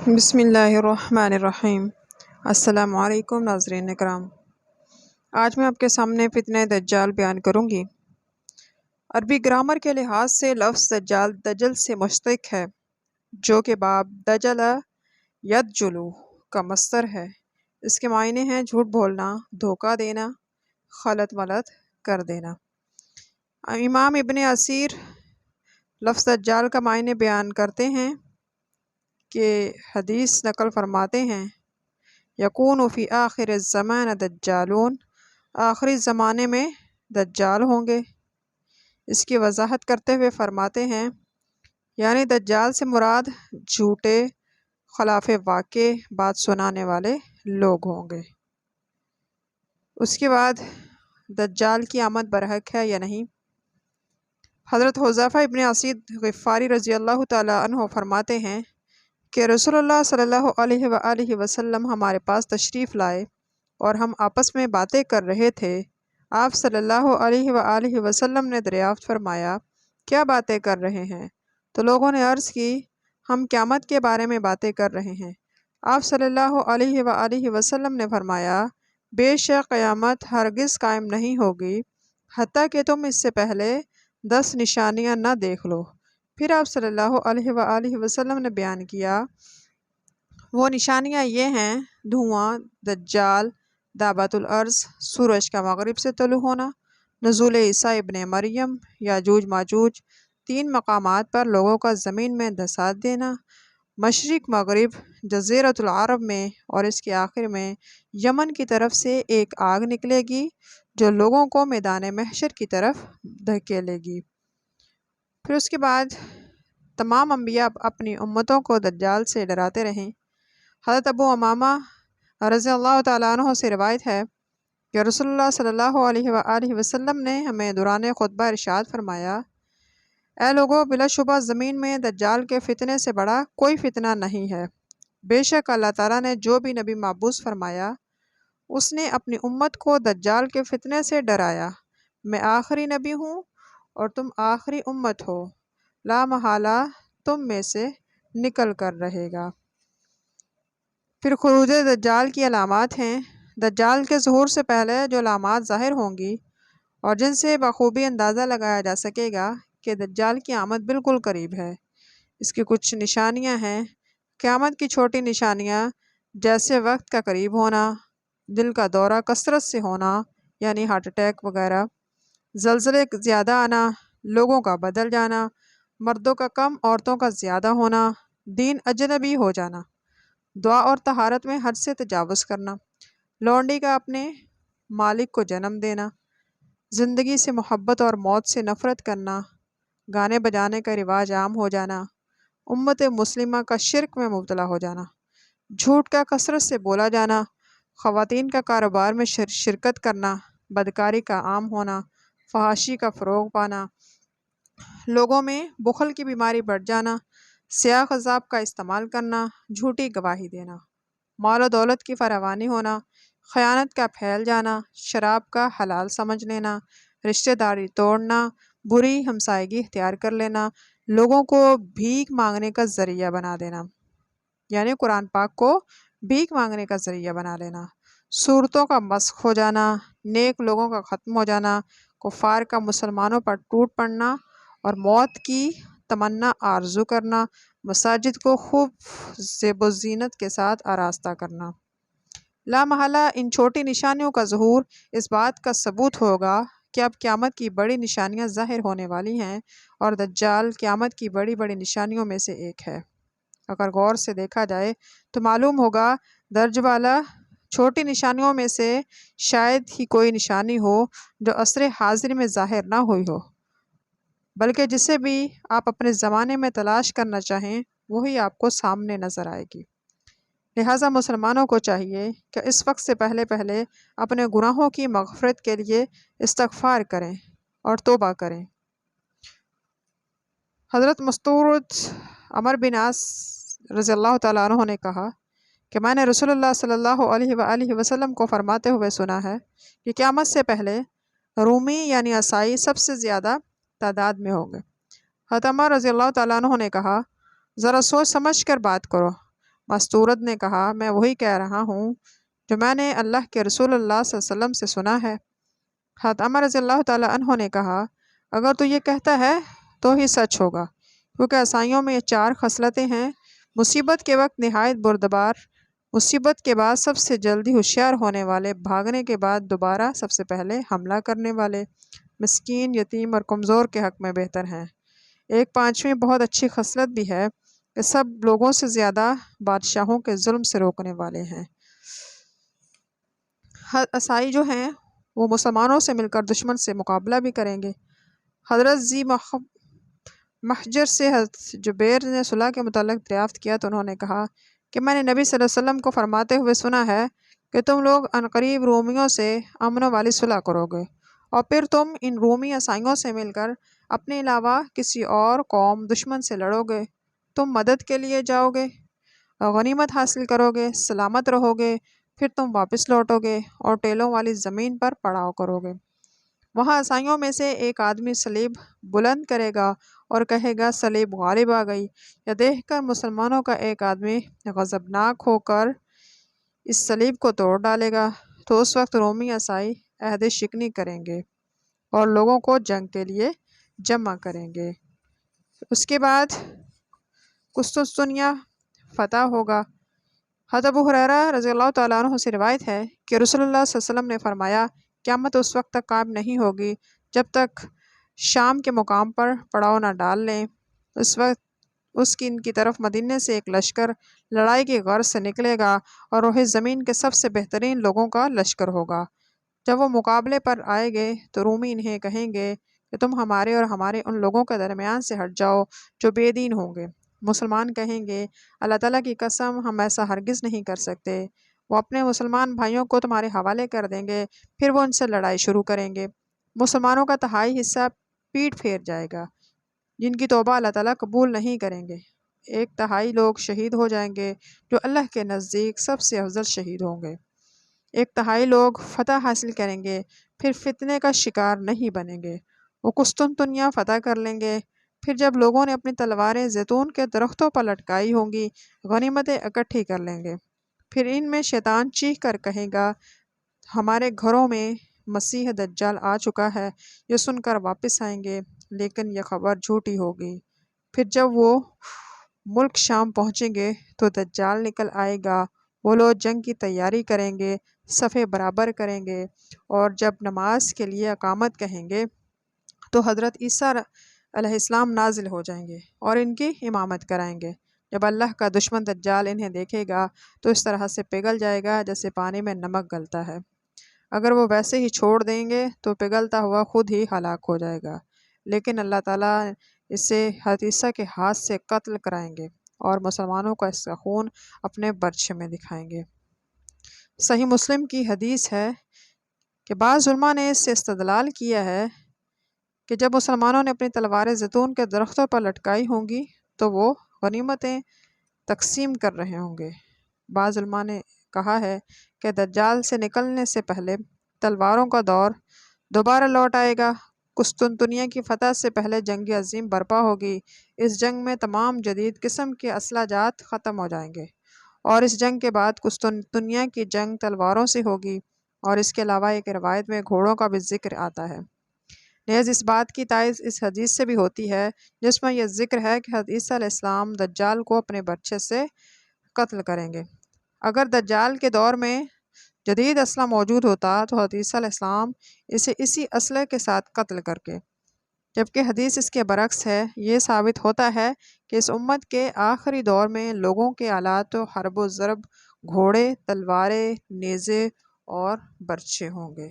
بسم اللہ الرحمن الرحیم۔ السلام علیکم ناظرین اکرام، آج میں آپ کے سامنے فتنہ دجال بیان کروں گی۔ عربی گرامر کے لحاظ سے لفظ دجال دجل سے مشتق ہے، جو کہ باب دجل یدجلو کا مصدر ہے۔ اس کے معنی ہیں جھوٹ بولنا، دھوکہ دینا، خلط ملط کر دینا۔ امام ابن اسیر لفظ دجال کا معنی بیان کرتے ہیں کہ حدیث نقل فرماتے ہیں، یکون فی آخر الزمان دجالون، آخری زمانے میں دجال ہوں گے۔ اس کی وضاحت کرتے ہوئے فرماتے ہیں، یعنی دجال سے مراد جھوٹے خلاف واقع بات سنانے والے لوگ ہوں گے۔ اس کے بعد دجال کی آمد برحق ہے یا نہیں؟ حضرت حذیفہ ابن اسید غفاری رضی اللہ تعالیٰ عنہ فرماتے ہیں کہ رسول اللہ صلی اللہ علیہ وآلہ وسلم ہمارے پاس تشریف لائے اور ہم آپس میں باتیں کر رہے تھے۔ آپ صلی اللہ علیہ وآلہ وسلم نے دریافت فرمایا، کیا باتیں کر رہے ہیں؟ تو لوگوں نے عرض کی، ہم قیامت کے بارے میں باتیں کر رہے ہیں۔ آپ صلی اللہ علیہ وآلہ وسلم نے فرمایا، بے شک قیامت ہرگز قائم نہیں ہوگی حتیٰ کہ تم اس سے پہلے 10 نشانیاں نہ دیکھ لو۔ پھر آپ صلی اللہ علیہ وآلہ وسلم نے بیان کیا، وہ نشانیاں یہ ہیں: دھواں، دجال، دابۃ الارض، سورج کا مغرب سے طلوع ہونا، نزول عیسیٰ ابن مریم، یاجوج ماجوج، 3 مقامات پر لوگوں کا زمین میں دھسا دینا، مشرق مغرب، جزیرۃ العرب میں، اور اس کے آخر میں یمن کی طرف سے ایک آگ نکلے گی جو لوگوں کو میدان محشر کی طرف دھکیلے گی۔ پھر اس کے بعد تمام انبیاء اپنی امتوں کو دجال سے ڈراتے رہیں۔ حضرت ابو امامہ رضی اللہ تعالیٰ عنہ سے روایت ہے کہ رسول اللہ صلی اللہ علیہ وآلہ وسلم نے ہمیں دوران خطبہ ارشاد فرمایا، اے لوگو، بلا شبہ زمین میں دجال کے فتنے سے بڑا کوئی فتنہ نہیں ہے۔ بے شک اللہ تعالیٰ نے جو بھی نبی مبعوث فرمایا، اس نے اپنی امت کو دجال کے فتنے سے ڈرایا۔ میں آخری نبی ہوں اور تم آخری امت ہو، لا محالہ تم میں سے نکل کر رہے گا۔ پھر خروج دجال کی علامات ہیں۔ دجال کے ظہور سے پہلے جو علامات ظاہر ہوں گی اور جن سے بخوبی اندازہ لگایا جا سکے گا کہ دجال کی آمد بالکل قریب ہے، اس کی کچھ نشانیاں ہیں۔ قیامت کی چھوٹی نشانیاں جیسے وقت کا قریب ہونا، دل کا دورہ کثرت سے ہونا یعنی ہارٹ اٹیک وغیرہ، زلزلے زیادہ آنا، لوگوں کا بدل جانا، مردوں کا کم عورتوں کا زیادہ ہونا، دین اجنبی ہو جانا، دعا اور طہارت میں حد سے تجاوز کرنا، لونڈی کا اپنے مالک کو جنم دینا، زندگی سے محبت اور موت سے نفرت کرنا، گانے بجانے کا رواج عام ہو جانا، امت مسلمہ کا شرک میں مبتلا ہو جانا، جھوٹ کا کثرت سے بولا جانا، خواتین کا کاروبار میں شرکت کرنا، بدکاری کا عام ہونا، فحاشی کا فروغ پانا، لوگوں میں بخل کی بیماری بڑھ جانا، سیاہ عذاب کا استعمال کرنا، جھوٹی گواہی دینا، مال و دولت کی فراوانی ہونا، خیانت کا پھیل جانا، شراب کا حلال سمجھ لینا، رشتہ داری توڑنا، بری ہمسائیگی اختیار کر لینا، لوگوں کو بھیک مانگنے کا ذریعہ بنا دینا، یعنی قرآن پاک کو بھیک مانگنے کا ذریعہ بنا لینا، صورتوں کا مسخ ہو جانا، نیک لوگوں کا ختم ہو جانا، کفار کا مسلمانوں پر ٹوٹ پڑنا اور موت کی تمنا آرزو کرنا، مساجد کو خوب زیب و زینت کے ساتھ آراستہ کرنا۔ لا محالہ ان چھوٹی نشانیوں کا ظہور اس بات کا ثبوت ہوگا کہ اب قیامت کی بڑی نشانیاں ظاہر ہونے والی ہیں اور دجال قیامت کی بڑی بڑی نشانیوں میں سے ایک ہے۔ اگر غور سے دیکھا جائے تو معلوم ہوگا درج بالا چھوٹی نشانیوں میں سے شاید ہی کوئی نشانی ہو جو عصر حاضر میں ظاہر نہ ہوئی ہو، بلکہ جسے بھی آپ اپنے زمانے میں تلاش کرنا چاہیں وہی آپ کو سامنے نظر آئے گی۔ لہٰذا مسلمانوں کو چاہیے کہ اس وقت سے پہلے اپنے گناہوں کی مغفرت کے لیے استغفار کریں اور توبہ کریں۔ حضرت مستورد عمر بن عاص رضی اللہ تعالیٰ عنہ نے کہا کہ میں نے رسول اللہ صلی اللہ علیہ وآلہ وسلم کو فرماتے ہوئے سنا ہے کہ قیامت سے پہلے رومی یعنی عیسائی سب سے زیادہ تعداد میں ہوں گے۔ حضرت عمر رضی اللہ تعالیٰ عنہ نے کہا، ذرا سوچ سمجھ کر بات کرو، مستورد نے کہا میں وہی کہہ رہا ہوں جو میں نے اللہ کے رسول اللہ صلی اللہ علیہ وسلم سے سنا ہے۔ حضرت عمر رضی اللہ تعالیٰ عنہ نے کہا اگر تو یہ کہتا ہے تو ہی سچ ہوگا، کیونکہ عیسائیوں میں یہ 4 خصلتیں ہیں: مصیبت کے وقت نہایت بردبار، مصیبت کے بعد سب سے جلدی ہوشیار ہونے والے، بھاگنے کے بعد دوبارہ سب سے پہلے حملہ کرنے والے، مسکین، یتیم اور کمزور کے حق میں بہتر ہیں۔ ایک 5ویں بہت اچھی خصلت بھی ہے کہ سب لوگوں سے زیادہ بادشاہوں کے ظلم سے روکنے والے ہیں۔ عیسائی جو ہیں وہ مسلمانوں سے مل کر دشمن سے مقابلہ بھی کریں گے۔ حضرت ذی محجر سے حضرت جبیر نے صلح کے متعلق دریافت کیا تو انہوں نے کہا کہ میں نے نبی صلی اللہ علیہ وسلم کو فرماتے ہوئے سنا ہے کہ تم لوگ عنقریب رومیوں سے امن والی صلح کرو گے، اور پھر تم ان رومی عیسائیوں سے مل کر اپنے علاوہ کسی اور قوم دشمن سے لڑو گے، تم مدد کے لیے جاؤ گے، غنیمت حاصل کرو گے، سلامت رہو گے، پھر تم واپس لوٹو گے اور ٹیلوں والی زمین پر پڑاؤ کرو گے۔ وہاں عیسائیوں میں سے ایک آدمی صلیب بلند کرے گا اور کہے گا صلیب غالب آ گئی، یا دیکھ کر مسلمانوں کا ایک آدمی غضبناک ہو کر اس صلیب کو توڑ ڈالے گا، تو اس وقت رومی عیسائی عہد شکنی کریں گے اور لوگوں کو جنگ کے لیے جمع کریں گے۔ اس کے بعد قسطنطنیہ فتح ہوگا۔ حضرت ابو ہریرہ رضی اللہ تعالیٰ عنہ سے روایت ہے کہ رسول اللہ صلی اللہ علیہ وسلم نے فرمایا قیامت اس وقت تک قائم نہیں ہوگی جب تک شام کے مقام پر پڑاؤ نہ ڈال لیں۔ اس وقت ان کی طرف مدینے سے ایک لشکر لڑائی کی غرض سے نکلے گا اور وہ زمین کے سب سے بہترین لوگوں کا لشکر ہوگا۔ جب وہ مقابلے پر آئے گے تو رومی انہیں کہیں گے کہ تم ہمارے اور ہمارے ان لوگوں کے درمیان سے ہٹ جاؤ جو بے دین ہوں گے۔ مسلمان کہیں گے اللہ تعالیٰ کی قسم ہم ایسا ہرگز نہیں کر سکتے۔ وہ اپنے مسلمان بھائیوں کو تمہارے حوالے کر دیں گے، پھر وہ ان سے لڑائی شروع کریں گے۔ مسلمانوں کا 1/3 حصہ پیٹ پھیر جائے گا جن کی توبہ اللہ تعالیٰ قبول نہیں کریں گے۔ 1/3 لوگ شہید ہو جائیں گے جو اللہ کے نزدیک سب سے افضل شہید ہوں گے۔ 1/3 لوگ فتح حاصل کریں گے، پھر فتنے کا شکار نہیں بنیں گے۔ وہ قسطنطنیہ فتح کر لیں گے، پھر جب لوگوں نے اپنی تلواریں زیتون کے درختوں پر لٹکائی ہوں گی، غنیمتیں اکٹھی کر لیں گے۔ پھر ان میں شیطان چیخ کر کہے گا ہمارے گھروں میں مسیح دجال آ چکا ہے، یہ سن کر واپس آئیں گے، لیکن یہ خبر جھوٹی ہوگی۔ پھر جب وہ ملک شام پہنچیں گے تو دجال نکل آئے گا، وہ لوگ جنگ کی تیاری کریں گے، صفیں برابر کریں گے، اور جب نماز کے لیے اقامت کہیں گے تو حضرت عیسیٰ علیہ السلام نازل ہو جائیں گے اور ان کی امامت کرائیں گے۔ جب اللہ کا دشمن دجال انہیں دیکھے گا تو اس طرح سے پگھل جائے گا جیسے پانی میں نمک گلتا ہے۔ اگر وہ ویسے ہی چھوڑ دیں گے تو پگھلتا ہوا خود ہی ہلاک ہو جائے گا، لیکن اللہ تعالیٰ اسے حضرت عیسیٰ کے ہاتھ سے قتل کرائیں گے اور مسلمانوں کا اس کا خون اپنے برچھے میں دکھائیں گے۔ صحیح مسلم کی حدیث ہے کہ بعض علماء نے اس سے استدلال کیا ہے کہ جب مسلمانوں نے اپنی تلواریں زیتون کے درختوں پر لٹکائی ہوں گی تو وہ غنیمتیں تقسیم کر رہے ہوں گے۔ بعض علماء نے کہا ہے کہ دجال سے نکلنے سے پہلے تلواروں کا دور دوبارہ لوٹ آئے گا۔ قسطنطنیہ کی فتح سے پہلے جنگ عظیم برپا ہوگی۔ اس جنگ میں تمام جدید قسم کے اسلحہ جات ختم ہو جائیں گے، اور اس جنگ کے بعد قسطنطنیہ کی جنگ تلواروں سے ہوگی، اور اس کے علاوہ ایک روایت میں گھوڑوں کا بھی ذکر آتا ہے۔ نیز اس بات کی تائید اس حدیث سے بھی ہوتی ہے جس میں یہ ذکر ہے کہ حضرت عیسیٰ علیہ السلام دجال کو اپنے برچھے سے قتل کریں گے۔ اگر دجال کے دور میں جدید اسلحہ موجود ہوتا تو حضرت عیسیٰ علیہ السلام اسے اسی اسلحے کے ساتھ قتل کرتے، جبکہ حدیث اس کے برعکس ہے۔ یہ ثابت ہوتا ہے کہ اس امت کے آخری دور میں لوگوں کے آلات و حرب و ضرب گھوڑے، تلواریں، نیزے اور برچھے ہوں گے۔